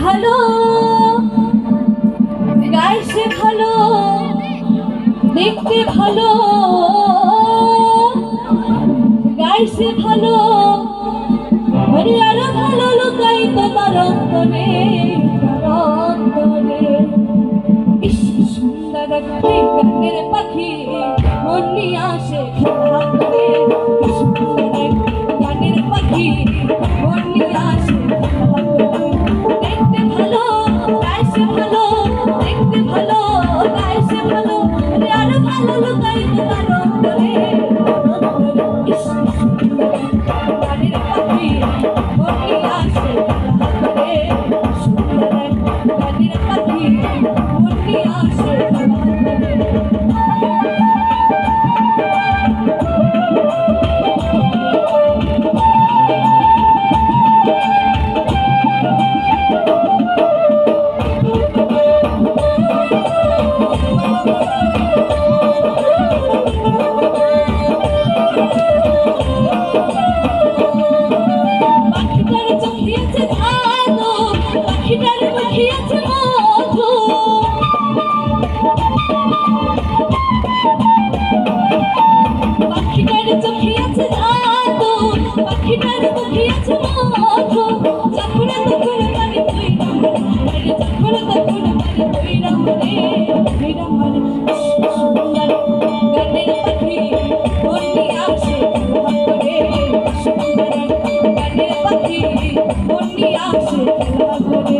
ভালো, গাইছে ভালো, দেখতে ভালো, গাইছে ভালো, আরে আরো ভালো লুকাই তোমার অন্তরে, অন্তরে। ইস সুন্দর একটি গানের পাখি মন নিয়ে আসে খেলা করে, সুন্দর এক গানের পাখি মন নিয়ে আসে খেলা করে। দেখতে ভালো, গাইছে ভালো, দেখতে ভালো, গাইছে ভালো, আরে আরো ভালো লুকাই তোমার অন্তরে, অন্তরে। ইস সুন্দর এক গানের পাখি মন নিয়ে আসে খেলা করে, সুন্দর এক গানের পাখি মন নিয়ে আসে খেলা করে। পাখিটার চোখিয়েছে ভালো, পাখিটার মুখিয়েছে মধু, পাখিটার চোখিয়েছে ভালো, পাখিটার মুখিয়েছে মধু। যখন তখন মানে তুই রামরে, যখন তখন মানে তুই রামরে, তুই রামরে। সুন্দর গানের পাখি মন নিয়ে আসে খেলা করে, সুন্দর গানের পাখি মন নিয়ে আসে খেলা করে।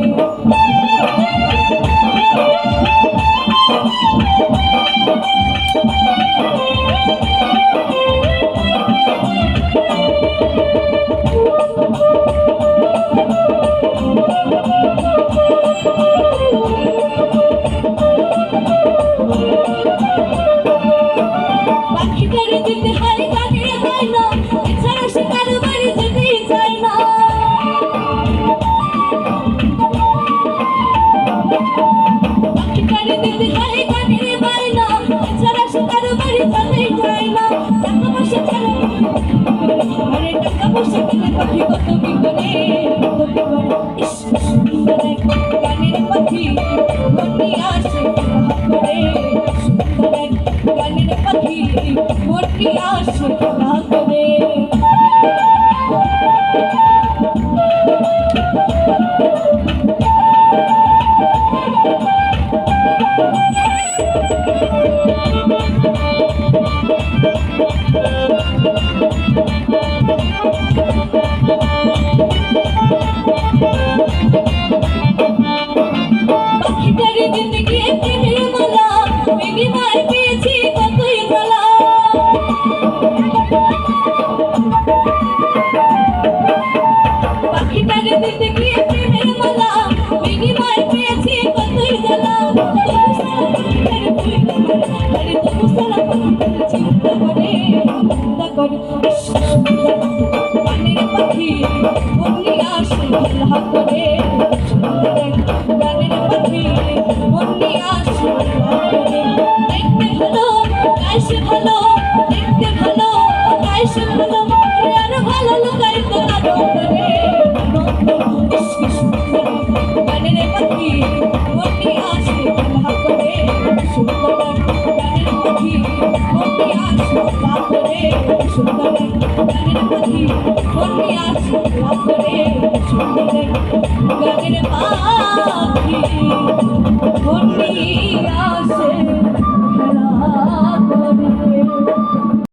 পাখিটার দিতে হয় গানের বায়না, এছাড়া সে কারো বাড়ি যেতেই চায় না। পাখিটার দিতে হয় গানের বায়না, এছাড়া সে কারো বাড়ি যেতেই চায় না। টাকা পয়সা ছাড়া আরে টাকা পয়সা পেলে পাখি কত কি করে, কত কি করে। ইস সুন্দর এক গানের পাখি মন নিয়ে আসে খেলা করে, সুন্দর এক গানের পাখি মন নিয়ে আসে খেলা করে। পাখিটার দিতে গিয়ে প্রেমের মালা, বিনিময় পেয়েছি কতই জ্বালা। পাখিটার দিতে গিয়ে প্রেমের মালা, বিনিময় পেয়েছি কতই জ্বালা। তবু সারা পাখিটার তুই রামরে, আরে তবু সারা পাখিটার চিন্তা করে, চিন্তা করে। ইস সুন্দর গানের পাখি মন নিয়ে আসে খেলা করে, সুন্দর এক গানের পাখি মন নিয়ে আসে খেলা করে। দেখতে ভালো, গাইছে ভালো, দেখতে ভালো, গাইছে ভালো, আরে আরো ভালো লুকাই তোরা অন্তরে, অন্তরে। ইস কি সুন্দর গানের পাখি মন নিয়ে আসে খেলা করে, সুন্দর গানের পাখি মন নিয়ে আসে খেলা করে, সুন্দর গানের পাখি মন নিয়ে আসে খেলা করে, সুন্দর গানের পাখি মন নিয়ে